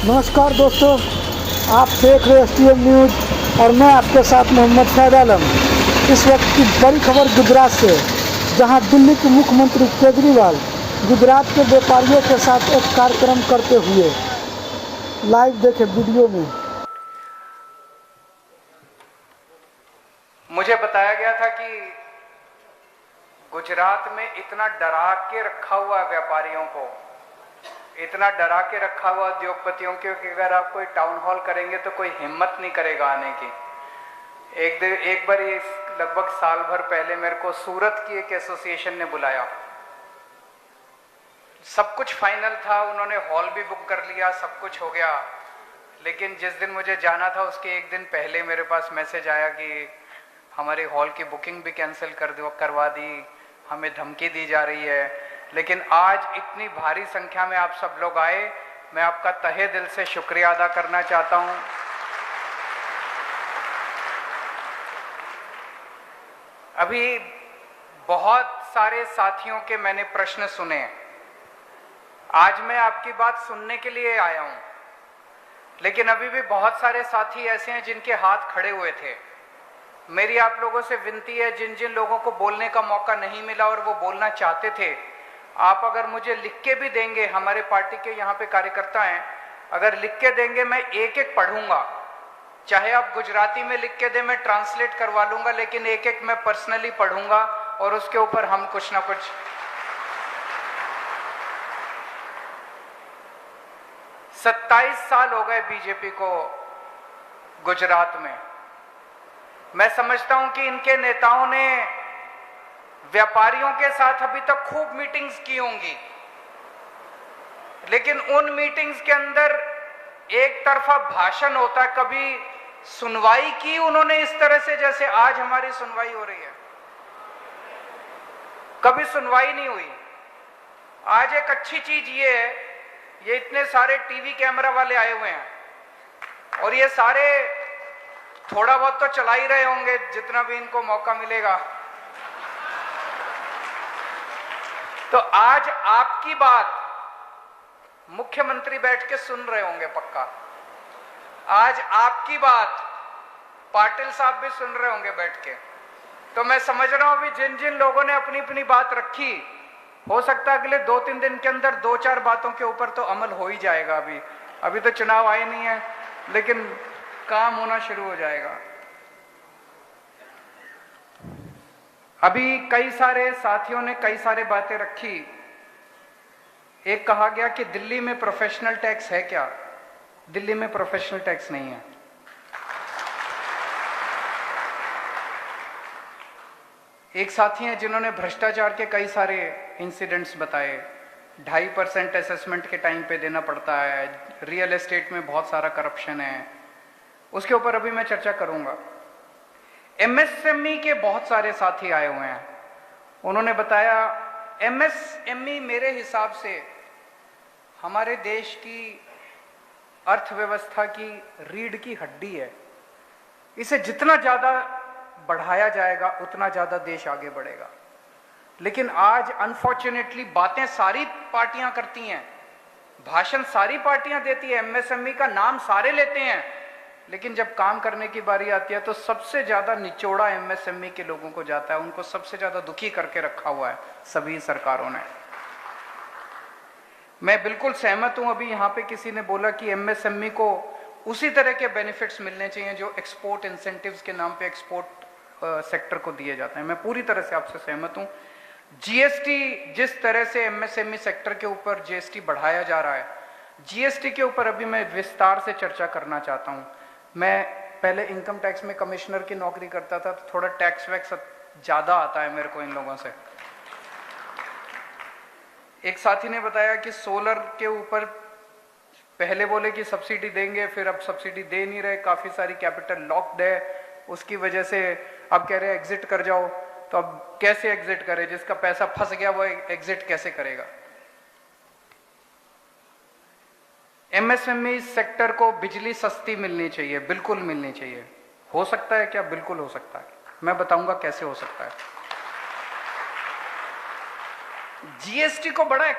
नमस्कार दोस्तों, आप देख रहे STM न्यूज़ और मैं आपके साथ मोहम्मद फैद आलम। इस वक्त की बड़ी खबर गुजरात से, जहां दिल्ली के मुख्यमंत्री केजरीवाल गुजरात के व्यापारियों के साथ एक कार्यक्रम करते हुए। लाइव देखें वीडियो में। मुझे बताया गया था कि गुजरात में इतना डरा के रखा हुआ है व्यापारियों को, इतना डरा के रखा हुआ उद्योगपतियों को कि अगर आप कोई टाउन हॉल करेंगे तो कोई हिम्मत नहीं करेगा आने की। एक बार ये लगभग साल भर पहले मेरे को सूरत की एक एसोसिएशन ने बुलाया। सब कुछ फाइनल था, उन्होंने हॉल भी बुक कर लिया, सब कुछ हो गया। लेकिन जिस दिन मुझे जाना था उसके एक दिन पहले मेरे पास मैसेज आया कि हमारे हॉल की बुकिंग भी कैंसिल करवा दी, हमें धमकी दी जा रही है। लेकिन आज इतनी भारी संख्या में आप सब लोग आए, मैं आपका तहे दिल से शुक्रिया अदा करना चाहता हूं। अभी बहुत सारे साथियों के मैंने प्रश्न सुने, आज मैं आपकी बात सुनने के लिए आया हूं। लेकिन अभी भी बहुत सारे साथी ऐसे हैं जिनके हाथ खड़े हुए थे। मेरी आप लोगों से विनती है, जिन जिन लोगों को बोलने का मौका नहीं मिला और वो बोलना चाहते थे, आप अगर मुझे लिख के भी देंगे, हमारे पार्टी के यहाँ पे कार्यकर्ता हैं, अगर लिख के देंगे मैं एक एक पढ़ूंगा। चाहे आप गुजराती में लिख के दें, मैं ट्रांसलेट करवा लूंगा, लेकिन एक एक मैं पर्सनली पढ़ूंगा और उसके ऊपर हम कुछ ना कुछ। 27 साल हो गए बीजेपी को गुजरात में। मैं समझता हूं कि इनके नेताओं ने व्यापारियों के साथ अभी तक खूब मीटिंग्स की होंगी, लेकिन उन मीटिंग्स के अंदर एक तरफा भाषण होता है। कभी सुनवाई की उन्होंने इस तरह से जैसे आज हमारी सुनवाई हो रही है? कभी सुनवाई नहीं हुई। आज एक अच्छी चीज ये है, ये इतने सारे टीवी कैमरा वाले आए हुए हैं और ये सारे थोड़ा बहुत तो चला ही रहे होंगे जितना भी इनको मौका मिलेगा। तो आज आपकी बात मुख्यमंत्री बैठ के सुन रहे होंगे पक्का। आज आपकी बात पाटिल साहब भी सुन रहे होंगे बैठ के। तो मैं समझ रहा हूं अभी जिन जिन लोगों ने अपनी अपनी बात रखी, हो सकता है अगले 2-3 दिन के अंदर 2-4 बातों के ऊपर तो अमल हो ही जाएगा। अभी तो चुनाव आए नहीं है, लेकिन काम होना शुरू हो जाएगा। अभी कई सारे साथियों ने कई सारे बातें रखी। एक कहा गया कि दिल्ली में प्रोफेशनल टैक्स है क्या? दिल्ली में प्रोफेशनल टैक्स नहीं है। एक साथी हैं जिन्होंने भ्रष्टाचार के कई सारे इंसिडेंट्स बताए। 2.5% असेसमेंट के टाइम पे देना पड़ता है, रियल एस्टेट में बहुत सारा करप्शन है, उसके ऊपर अभी मैं चर्चा करूंगा। MSME के बहुत सारे साथी आए हुए हैं, उन्होंने बताया MSME मेरे हिसाब से हमारे देश की अर्थव्यवस्था की रीढ़ की हड्डी है। इसे जितना ज्यादा बढ़ाया जाएगा उतना ज्यादा देश आगे बढ़ेगा। लेकिन आज अनफॉर्चुनेटली बातें सारी पार्टियां करती हैं, भाषण सारी पार्टियां देती है, MSME का नाम सारे लेते हैं, लेकिन जब काम करने की बारी आती है तो सबसे ज्यादा निचोड़ा MSME के लोगों को जाता है। उनको सबसे ज्यादा दुखी करके रखा हुआ है सभी सरकारों ने। मैं बिल्कुल सहमत हूं। अभी यहां पे किसी ने बोला कि MSME को उसी तरह के बेनिफिट्स मिलने चाहिए जो एक्सपोर्ट इंसेंटिव्स के नाम पे एक्सपोर्ट सेक्टर को दिए जाते हैं। मैं पूरी तरह से आपसे सहमत हूं। GST जिस तरह से MSME सेक्टर के ऊपर GST बढ़ाया जा रहा है, GST के ऊपर अभी मैं विस्तार से चर्चा करना चाहता हूं। मैं पहले इनकम टैक्स में कमिश्नर की नौकरी करता था, तो थोड़ा टैक्स वैक्स ज्यादा आता है मेरे को इन लोगों से। एक साथी ने बताया कि सोलर के ऊपर पहले बोले कि सब्सिडी देंगे, फिर अब सब्सिडी दे नहीं रहे, काफी सारी कैपिटल लॉक्ड है, उसकी वजह से अब कह रहे एग्जिट कर जाओ। तो अब कैसे एग्जिट करे? जिसका पैसा फंस गया वो एग्जिट कैसे करेगा? MSME सेक्टर को बिजली सस्ती मिलनी चाहिए, बिल्कुल मिलनी चाहिए। हो सकता है क्या? बिल्कुल हो सकता है। मैं बताऊंगा कैसे हो सकता है। GST को बड़ा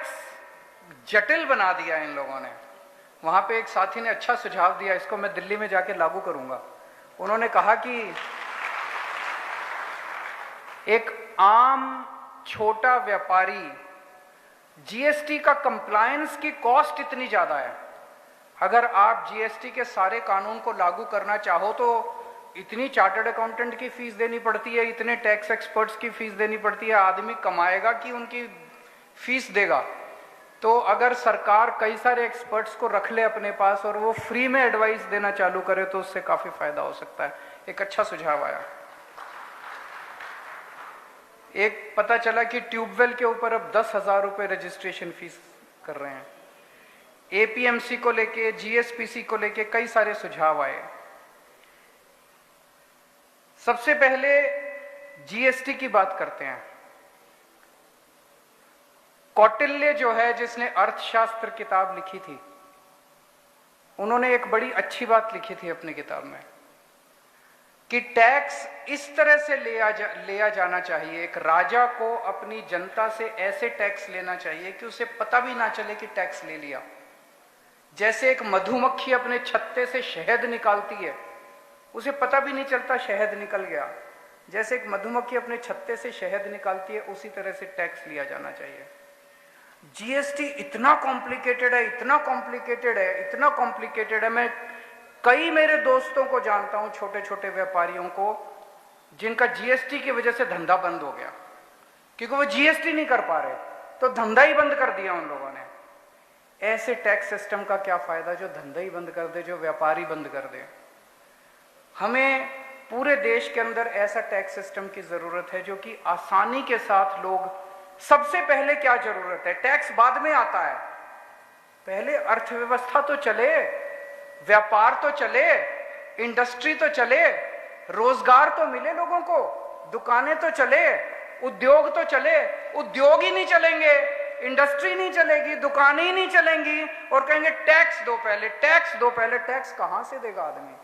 जटिल बना दिया इन लोगों ने। वहां पे एक साथी ने अच्छा सुझाव दिया, इसको मैं दिल्ली में जाके लागू करूंगा। उन्होंने कहा कि एक आम छोटा व्यापारी जीएसटी का कंप्लायंस की कॉस्ट इतनी ज्यादा है, अगर आप जीएसटी के सारे कानून को लागू करना चाहो तो इतनी चार्टर्ड अकाउंटेंट की फीस देनी पड़ती है, इतने टैक्स एक्सपर्ट्स की फीस देनी पड़ती है, आदमी कमाएगा कि उनकी फीस देगा। तो अगर सरकार कई सारे एक्सपर्ट्स को रख ले अपने पास और वो फ्री में एडवाइस देना चालू करे तो उससे काफी फायदा हो सकता है। एक अच्छा सुझाव आया। एक पता चला कि ट्यूबवेल के ऊपर अब 10,000 रुपए रजिस्ट्रेशन फीस कर रहे हैं। एपीएमसी को लेके, जीएसपीसी को लेके कई सारे सुझाव आए। सबसे पहले जीएसटी की बात करते हैं। कौटिल्य जो है, जिसने अर्थशास्त्र किताब लिखी थी, उन्होंने एक बड़ी अच्छी बात लिखी थी अपनी किताब में कि टैक्स इस तरह से लिया जाना चाहिए। एक राजा को अपनी जनता से ऐसे टैक्स लेना चाहिए कि उसे पता भी ना चले कि टैक्स ले लिया। जैसे एक मधुमक्खी अपने छत्ते से शहद निकालती है, उसे पता भी नहीं चलता शहद निकल गया। जैसे एक मधुमक्खी अपने छत्ते से शहद निकालती है, उसी तरह से टैक्स लिया जाना चाहिए। जीएसटी इतना कॉम्प्लिकेटेड है, इतना कॉम्प्लिकेटेड है, इतना कॉम्प्लिकेटेड है। मैं कई मेरे दोस्तों को जानता हूं, छोटे छोटे व्यापारियों को, जिनका जीएसटी की वजह से धंधा बंद हो गया, क्योंकि वो जीएसटी नहीं कर पा रहे, तो धंधा ही बंद कर दिया उन लोगों ने। ऐसे टैक्स सिस्टम का क्या फायदा जो धंधा ही बंद कर दे, जो व्यापारी बंद कर दे। हमें पूरे देश के अंदर ऐसा टैक्स सिस्टम की जरूरत है जो कि आसानी के साथ लोग, सबसे पहले क्या जरूरत है, टैक्स बाद में आता है, पहले अर्थव्यवस्था तो चले, व्यापार तो चले, इंडस्ट्री तो चले, रोजगार तो मिले लोगों को, दुकानें तो चले, उद्योग तो चले। उद्योग ही नहीं चलेंगे, इंडस्ट्री नहीं चलेगी, दुकानें ही नहीं चलेंगी और कहेंगे टैक्स दो पहले, टैक्स दो पहले। टैक्स कहां से देगा आदमी?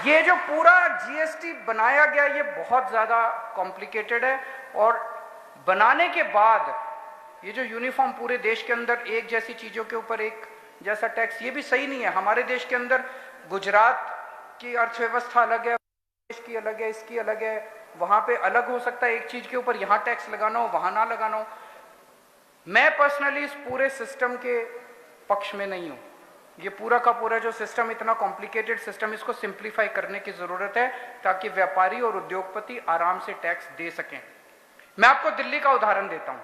ये जो पूरा जीएसटी बनाया गया, ये बहुत ज्यादा कॉम्प्लिकेटेड है। और बनाने के बाद ये जो यूनिफॉर्म पूरे देश के अंदर एक जैसी चीजों के ऊपर एक जैसा टैक्स, ये भी सही नहीं है। हमारे देश के अंदर गुजरात की अर्थव्यवस्था अलग है, देश की अलग है, इसकी अलग है, वहां पे अलग हो सकता है। एक चीज के ऊपर यहां टैक्स लगाना हो, वहां ना लगाना हो। मैं पर्सनली इस पूरे सिस्टम के पक्ष में नहीं हूं। ये पूरा का पूरा जो सिस्टम, इतना कॉम्प्लिकेटेड सिस्टम, इसको सिंप्लीफाई करने की जरूरत है ताकि व्यापारी और उद्योगपति आराम से टैक्स दे सकें। मैं आपको दिल्ली का उदाहरण देता हूं।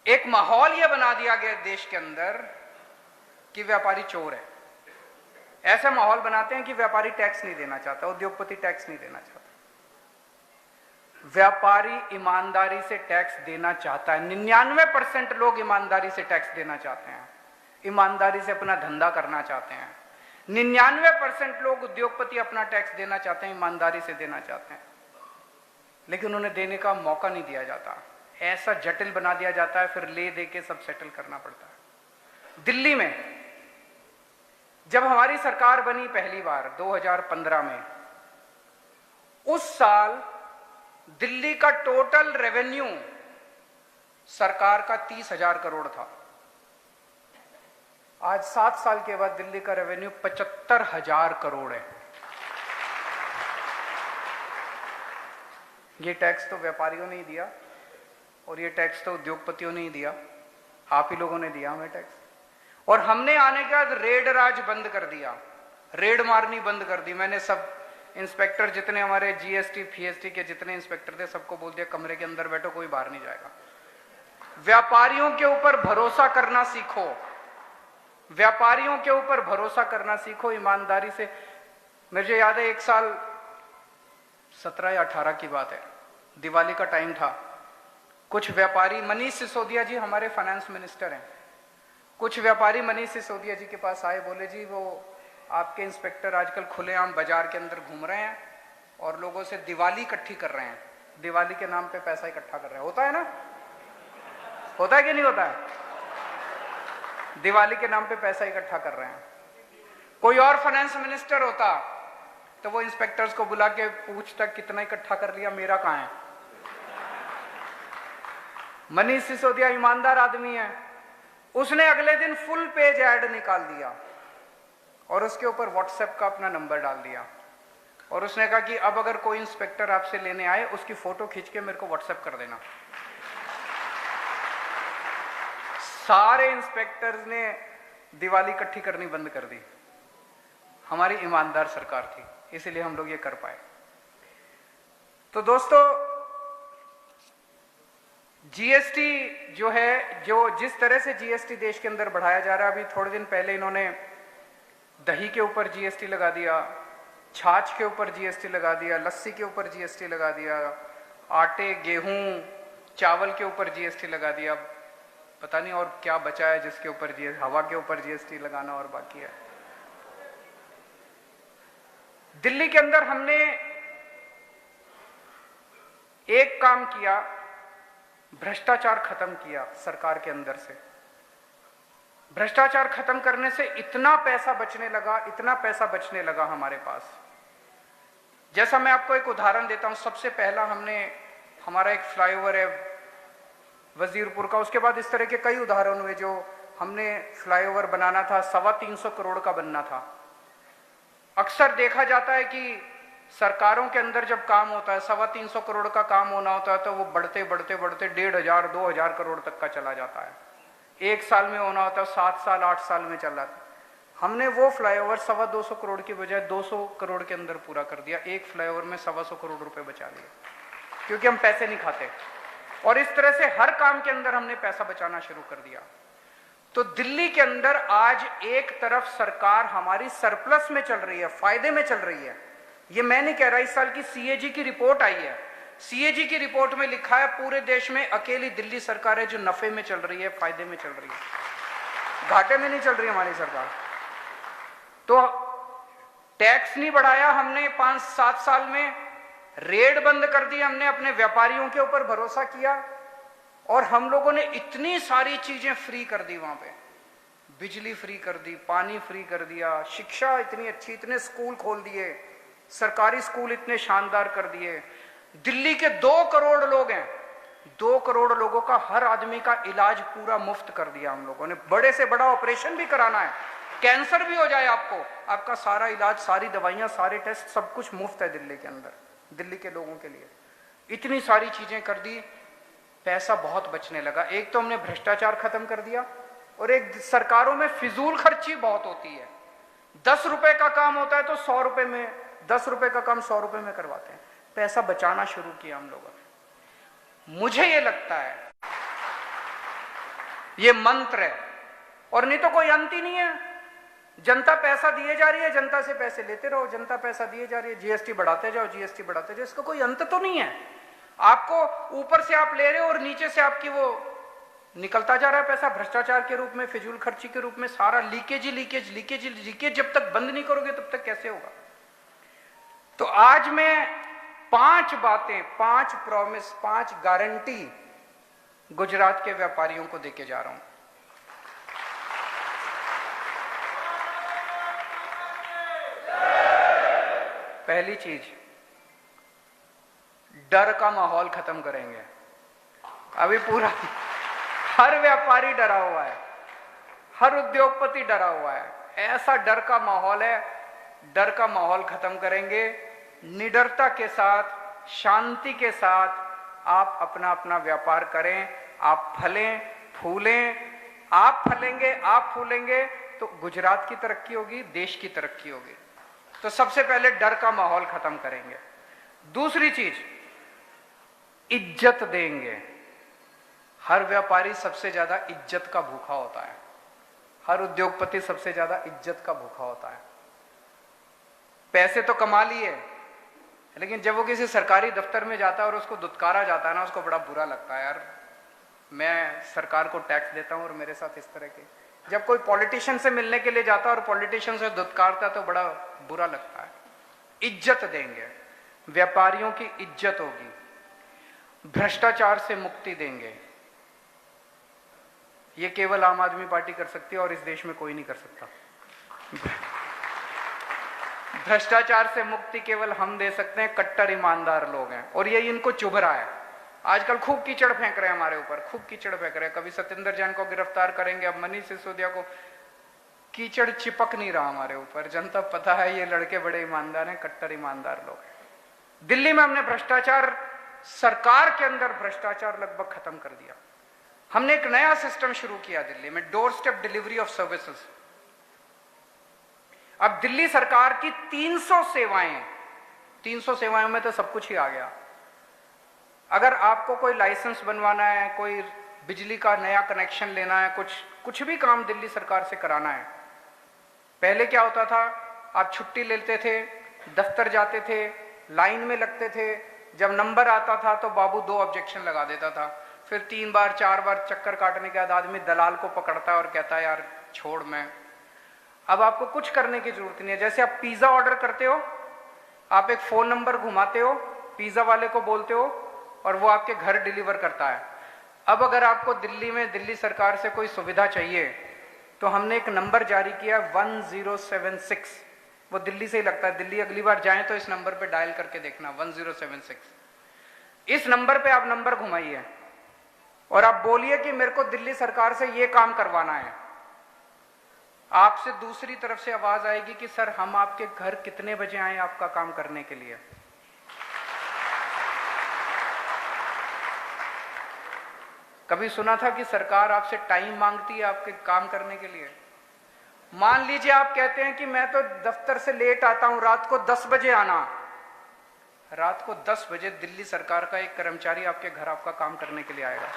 एक माहौल यह बना दिया गया देश के अंदर कि व्यापारी चोर है। ऐसा माहौल बनाते हैं कि व्यापारी टैक्स नहीं देना चाहता, उद्योगपति टैक्स नहीं देना चाहता। व्यापारी ईमानदारी से टैक्स देना चाहता है। 99% लोग ईमानदारी से टैक्स देना चाहते हैं, ईमानदारी से अपना धंधा करना चाहते हैं। 99% लोग उद्योगपति अपना टैक्स देना चाहते हैं, ईमानदारी से देना चाहते हैं, लेकिन उन्हें देने का मौका नहीं दिया जाता। ऐसा जटिल बना दिया जाता है, फिर ले दे के सब सेटल करना पड़ता है। दिल्ली में जब हमारी सरकार बनी पहली बार 2015 में, उस साल दिल्ली का टोटल रेवेन्यू सरकार का 30,000 करोड़ था। आज 7 साल के बाद दिल्ली का रेवेन्यू 75,000 करोड़ है। ये टैक्स तो व्यापारियों ने ही दिया और ये टैक्स तो उद्योगपतियों ने ही दिया, आप ही लोगों ने दिया हमें टैक्स। और हमने आने के बाद रेड राज बंद कर दिया, रेड मारनी बंद कर दी। मैंने सब इंस्पेक्टर, जितने हमारे जीएसटी फीएसटी के जितने इंस्पेक्टर थे, सबको बोल दिया कमरे के अंदर बैठो, कोई बाहर नहीं जाएगा। व्यापारियों के ऊपर भरोसा करना सीखो, व्यापारियों के ऊपर भरोसा करना सीखो, ईमानदारी से। मुझे याद है एक साल 17 या 18 की बात है, दिवाली का टाइम था। कुछ व्यापारी, मनीष सिसोदिया जी हमारे फाइनेंस मिनिस्टर हैं, कुछ व्यापारी मनीष सिसोदिया जी के पास आए, बोले जी वो आपके इंस्पेक्टर आजकल खुलेआम बाजार के अंदर घूम रहे हैं और लोगों से दिवाली इकट्ठी कर रहे हैं, दिवाली के नाम पे पैसा इकट्ठा कर रहे हैं। होता है ना, होता है कि नहीं होता है? दिवाली के नाम पे पैसा इकट्ठा कर रहे हैं। कोई और फाइनेंस मिनिस्टर होता तो वो इंस्पेक्टर्स को बुला के पूछता कितना इकट्ठा कर लिया, मेरा कहां है। मनीष सिसोदिया ईमानदार आदमी है, उसने अगले दिन फुल पेज ऐड निकाल दिया और उसके ऊपर व्हाट्सएप का अपना नंबर डाल दिया और उसने कहा कि अब अगर कोई इंस्पेक्टर आपसे लेने आए उसकी फोटो खींच के मेरे को व्हाट्सएप कर देना। सारे इंस्पेक्टर्स ने दिवाली इकट्ठी करनी बंद कर दी। हमारी ईमानदार सरकार थी, इसीलिए हम लोग ये कर पाए। तो दोस्तों, जीएसटी जो है, जो जिस तरह से जीएसटी देश के अंदर बढ़ाया जा रहा है, अभी थोड़े दिन पहले इन्होंने दही के ऊपर जीएसटी लगा दिया, छाछ के ऊपर जीएसटी लगा दिया, लस्सी के ऊपर जीएसटी लगा दिया, आटे, गेहूं, चावल के ऊपर जीएसटी लगा दिया। पता नहीं और क्या बचा है जिसके ऊपर जीएसटी, हवा के ऊपर जीएसटी लगाना और बाकी है। दिल्ली के अंदर हमने एक काम किया, भ्रष्टाचार खत्म किया सरकार के अंदर से। भ्रष्टाचार खत्म करने से इतना पैसा बचने लगा, इतना पैसा बचने लगा हमारे पास। जैसा मैं आपको एक उदाहरण देता हूं। सबसे पहला हमने, हमारा एक फ्लाईओवर है वजीरपुर का, उसके बाद इस तरह के कई उदाहरण हुए जो हमने फ्लाईओवर बनाना था, 325 करोड़ का बनना था। अक्सर देखा जाता है कि सरकारों के अंदर जब काम होता है, 325 करोड़ का काम होना होता है, तो वो बढ़ते बढ़ते बढ़ते 1,500 2,000 करोड़ तक का चला जाता है। एक साल में होना होता है, 7 साल 8 साल में चल रहा था। हमने वो फ्लाईओवर 225 करोड़ की बजाय 200 करोड़ के अंदर पूरा कर दिया। एक फ्लाईओवर में 125 करोड़ रुपए बचा लिए, क्योंकि हम पैसे नहीं खाते। और इस तरह से हर काम के अंदर हमने पैसा बचाना शुरू कर दिया। तो दिल्ली के अंदर आज एक तरफ सरकार हमारी सरप्लस में चल रही है, फायदे में चल रही है। ये मैं नहीं कह रहा, इस साल की सीएजी की रिपोर्ट आई है। सीएजी की रिपोर्ट में लिखा है पूरे देश में अकेली दिल्ली सरकार है जो नफे में चल रही है, फायदे में चल रही है, घाटे में नहीं चल रही हमारी सरकार। तो टैक्स नहीं बढ़ाया हमने 5-7 साल में, रेड बंद कर दी हमने, अपने व्यापारियों के ऊपर भरोसा किया और हम लोगों ने इतनी सारी चीजें फ्री कर दी वहां पे। बिजली फ्री कर दी, पानी फ्री कर दिया, शिक्षा इतनी अच्छी, इतने स्कूल खोल दिए, सरकारी स्कूल इतने शानदार कर दिए। दिल्ली के 2 करोड़ लोग हैं, 2 करोड़ लोगों का, हर आदमी का इलाज पूरा मुफ्त कर दिया हम लोगों ने। बड़े से बड़ा ऑपरेशन भी कराना है, कैंसर भी हो जाए आपको, आपका सारा इलाज, सारी दवाइयां, सारे टेस्ट, सब कुछ मुफ्त है दिल्ली के अंदर, दिल्ली के लोगों के लिए। इतनी सारी चीजें कर दी, पैसा बहुत बचने लगा। एक तो हमने भ्रष्टाचार खत्म कर दिया और एक सरकारों में फिजूल खर्ची बहुत होती है। 10 रुपए का काम होता है तो 100 रुपए में, 10 रुपए का काम 100 रुपए में करवाते हैं। पैसा बचाना शुरू किया हम लोगों ने। मुझे ये लगता है ये मंत्र है और नहीं तो कोई अंत ही नहीं है। जनता पैसा दिए जा रही है, जनता से पैसे लेते रहो, जनता पैसा दिए जा रही है, जीएसटी बढ़ाते जाओ, जीएसटी बढ़ाते जाओ, इसका कोई अंत तो नहीं है। आपको ऊपर से आप ले रहे हो और नीचे से आपकी वो निकलता जा रहा है पैसा, भ्रष्टाचार के रूप में, फिजूल खर्ची के रूप में, सारा लीकेज ही लीकेज, लीकेज ही लीकेज। जब तक बंद नहीं करोगे तब तक कैसे होगा। तो आज मैं 5 बातें, 5 प्रॉमिस, 5 गारंटी गुजरात के व्यापारियों को देके जा रहा हूं। पहली चीज, डर का माहौल खत्म करेंगे। अभी पूरा हर व्यापारी डरा हुआ है, हर उद्योगपति डरा हुआ है, ऐसा डर का माहौल है। डर का माहौल खत्म करेंगे। निडरता के साथ, शांति के साथ आप अपना अपना व्यापार करें। आप फलें फूलें, आप फलेंगे, आप फूलेंगे तो गुजरात की तरक्की होगी, देश की तरक्की होगी। तो सबसे पहले डर का माहौल खत्म करेंगे। दूसरी चीज, इज्जत देंगे। हर व्यापारी सबसे ज्यादा इज्जत का भूखा होता है, हर उद्योगपति सबसे ज्यादा इज्जत का भूखा होता है। पैसे तो कमा लिए, लेकिन जब वो किसी सरकारी दफ्तर में जाता है और उसको दुत्कारा जाता है ना, उसको बड़ा बुरा लगता है। यार मैं सरकार को टैक्स देता हूं और मेरे साथ इस तरह के। जब कोई पॉलिटिशियन से मिलने के लिए जाता है और पॉलिटिशियन से दुत्कारता है तो बड़ा बुरा लगता है। इज्जत देंगे, व्यापारियों की इज्जत होगी। भ्रष्टाचार से मुक्ति देंगे। ये केवल आम आदमी पार्टी कर सकती है और इस देश में कोई नहीं कर सकता। भ्रष्टाचार से मुक्ति केवल हम दे सकते हैं, कट्टर ईमानदार लोग हैं, और ये इनको चुभ रहा है। आजकल खूब कीचड़ फेंक रहे हैं हमारे ऊपर, खूब कीचड़ फेंक रहे हैं। कभी सत्येंद्र जैन को गिरफ्तार करेंगे, अब मनीष सिसोदिया को। कीचड़ चिपक नहीं रहा हमारे ऊपर। जनता पता है ये लड़के बड़े ईमानदार हैं, कट्टर ईमानदार लोग हैं। दिल्ली में हमने भ्रष्टाचार, सरकार के अंदर भ्रष्टाचार लगभग खत्म कर दिया। हमने एक नया सिस्टम शुरू किया दिल्ली में, door step delivery of services. अब दिल्ली सरकार की 300 सेवाएं, 300 सेवाओं में तो सब कुछ ही आ गया। अगर आपको कोई लाइसेंस बनवाना है, कोई बिजली का नया कनेक्शन लेना है, कुछ भी काम दिल्ली सरकार से कराना है। पहले क्या होता था, आप छुट्टी लेते थे, दफ्तर जाते थे, लाइन में लगते थे, जब नंबर आता था तो बाबू 2 ऑब्जेक्शन लगा देता था, फिर 3 बार 4 बार चक्कर काटने के बाद आदमी दलाल को पकड़ता है और कहता है यार छोड़ मैं। अब आपको कुछ करने की जरूरत नहीं है। जैसे आप पिज्जा ऑर्डर करते हो, आप एक फोन नंबर घुमाते हो, पिज्जा वाले को बोलते हो और वो आपके घर डिलीवर करता है। अब अगर आपको दिल्ली में दिल्ली सरकार से कोई सुविधा चाहिए तो हमने एक नंबर जारी किया 1076, वो दिल्ली से ही लगता है। दिल्ली अगली बार जाएं तो इस नंबर पे डायल करके देखना 1076। इस नंबर पे आप नंबर घुमाइए और आप बोलिए कि मेरे को दिल्ली सरकार से ये काम करवाना है। आपसे दूसरी तरफ से आवाज आएगी कि सर हम आपके घर कितने बजे आए आपका काम करने के लिए। कभी सुना था कि सरकार आपसे टाइम मांगती है आपके काम करने के लिए? मान लीजिए आप कहते हैं कि मैं तो दफ्तर से लेट आता हूं, रात को 10 बजे आना। रात को 10 बजे दिल्ली सरकार का एक कर्मचारी आपके घर आपका काम करने के लिए आएगा।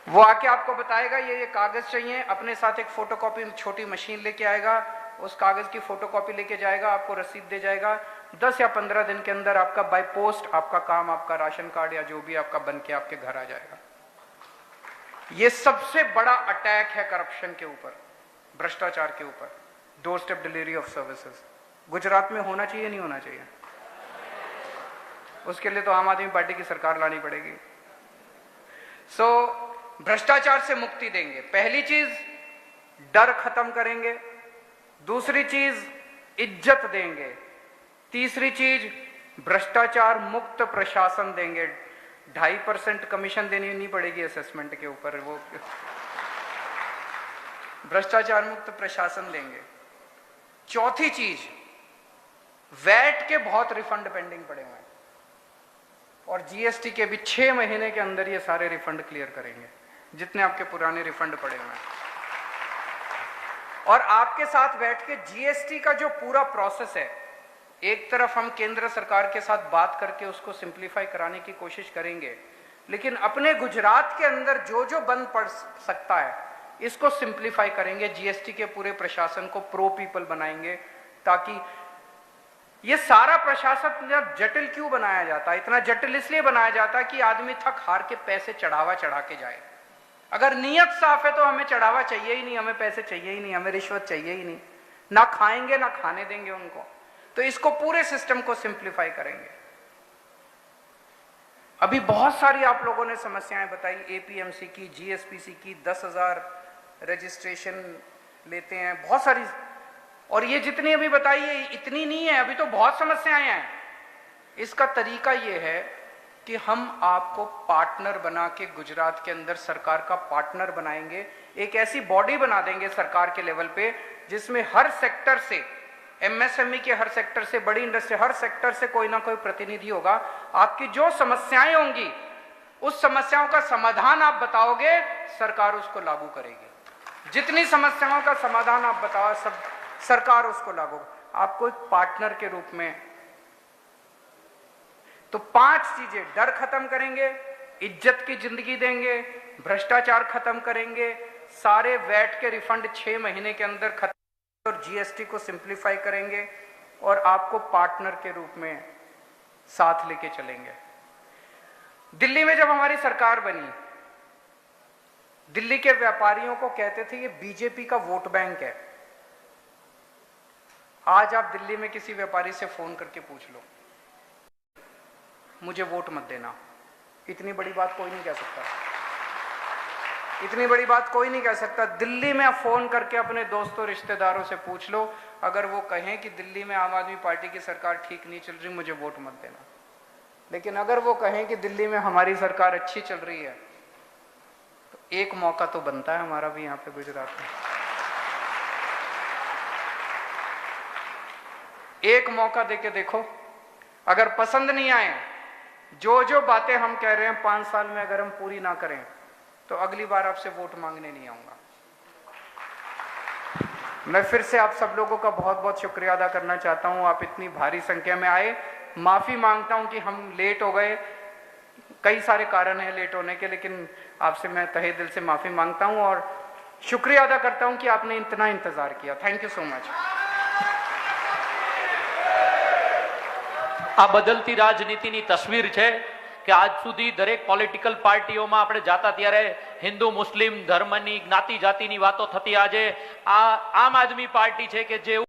वो आके आपको बताएगा ये कागज चाहिए, अपने साथ एक फोटोकॉपी छोटी मशीन लेके आएगा, उस कागज की फोटोकॉपी लेके जाएगा, आपको रसीद दे जाएगा। 10 या 15 दिन के अंदर आपका बाय पोस्ट आपका काम, आपका राशन कार्ड या जो भी आपका बन के आपके घर आ जाएगा। ये सबसे बड़ा अटैक है करप्शन के ऊपर, भ्रष्टाचार के ऊपर, door step delivery of services. Gujarat में होना चाहिए, नहीं होना चाहिए? उसके लिए तो आम आदमी पार्टी की सरकार लानी पड़ेगी। भ्रष्टाचार से मुक्ति देंगे। पहली चीज डर खत्म करेंगे, दूसरी चीज इज्जत देंगे, तीसरी चीज भ्रष्टाचार मुक्त प्रशासन देंगे। 2.5% कमीशन देनी नहीं पड़ेगी असेसमेंट के ऊपर, वो भ्रष्टाचार मुक्त प्रशासन देंगे। चौथी चीज, वैट के बहुत रिफंड पेंडिंग पड़े हुए हैं और जीएसटी के भी 6 महीने के अंदर ये सारे रिफंड क्लियर करेंगे, जितने आपके पुराने रिफंड पड़े हुए हैं। और आपके साथ बैठ के जीएसटी का जो पूरा प्रोसेस है, एक तरफ हम केंद्र सरकार के साथ बात करके उसको सिंप्लीफाई कराने की कोशिश करेंगे, लेकिन अपने गुजरात के अंदर जो जो बंद पड़ सकता है इसको सिंप्लीफाई करेंगे। जीएसटी के पूरे प्रशासन को प्रो पीपल बनाएंगे, ताकि ये सारा प्रशासन जटिल क्यों बनाया जाता है? इतना जटिल इसलिए बनाया जाता है कि आदमी थक हार के पैसे चढ़ावा चढ़ा के जाए। अगर नीयत साफ है तो हमें चढ़ावा चाहिए ही नहीं, हमें पैसे चाहिए ही नहीं, हमें रिश्वत चाहिए ही नहीं, ना खाएंगे ना खाने देंगे उनको। तो इसको पूरे सिस्टम को सिंप्लीफाई करेंगे। अभी बहुत सारी आप लोगों ने समस्याएं बताई, एपीएमसी की, जीएसपीसी की, 10,000 रजिस्ट्रेशन लेते हैं, बहुत सारी। और ये जितनी अभी बताई है इतनी नहीं है, अभी तो बहुत समस्याएं हैं। इसका तरीका ये है कि हम आपको पार्टनर बना के गुजरात के अंदर सरकार का पार्टनर बनाएंगे। एक ऐसी बॉडी बना देंगे सरकार के लेवल पे जिसमें हर सेक्टर से, एमएसएमई के हर सेक्टर से, बड़ी इंडस्ट्री, हर सेक्टर से कोई ना कोई प्रतिनिधि होगा। आपकी जो समस्याएं होंगी उस समस्याओं का समाधान आप बताओगे, सरकार उसको लागू करेगी। जितनी समस्याओं का समाधान आप बताओ, सब सरकार उसको लागू। आपको एक पार्टनर के रूप में। तो 5 चीजें, डर खत्म करेंगे, इज्जत की जिंदगी देंगे, भ्रष्टाचार खत्म करेंगे, सारे वैट के रिफंड 6 महीने के अंदर खत्म, और जीएसटी को सिंप्लीफाई करेंगे, और आपको पार्टनर के रूप में साथ लेके चलेंगे। दिल्ली में जब हमारी सरकार बनी, दिल्ली के व्यापारियों को कहते थे ये बीजेपी का वोट बैंक है। आज आप दिल्ली में किसी व्यापारी से फोन करके पूछ लो, मुझे वोट मत देना। इतनी बड़ी बात कोई नहीं कह सकता, इतनी बड़ी बात कोई नहीं कह सकता। दिल्ली में आप फोन करके अपने दोस्तों रिश्तेदारों से पूछ लो, अगर वो कहें कि दिल्ली में आम आदमी पार्टी की सरकार ठीक नहीं चल रही, मुझे वोट मत देना, लेकिन अगर वो कहें कि दिल्ली में हमारी सरकार अच्छी चल रही है, तो एक मौका तो बनता है हमारा भी यहाँ पे गुजरात में। एक मौका देके देखो, अगर पसंद नहीं आए, जो जो बातें हम कह रहे हैं 5 साल में अगर हम पूरी ना करें, तो अगली बार आपसे वोट मांगने नहीं आऊंगा। मैं फिर से आप सब लोगों का बहुत बहुत शुक्रिया अदा करना चाहता हूं। आप इतनी भारी संख्या में आए, माफी मांगता हूं कि हम लेट हो गए, कई सारे कारण हैं लेट होने के, लेकिन आपसे मैं तहे दिल से माफी मांगता हूं और शुक्रिया अदा करता हूं कि आपने इतना इंतजार किया। Thank you so much. આ બદલતી રાજનીતિની તસવીર છે કે આજ સુધી દરેક પોલિટિકલ પાર્ટીઓમાં આપણે જાતા ત્યારે હિન્દુ મુસ્લિમ ધર્મની જ્ઞાતિ જાતિની વાતો થતી, આજે આ આમ આદમી પાર્ટી છે કે જે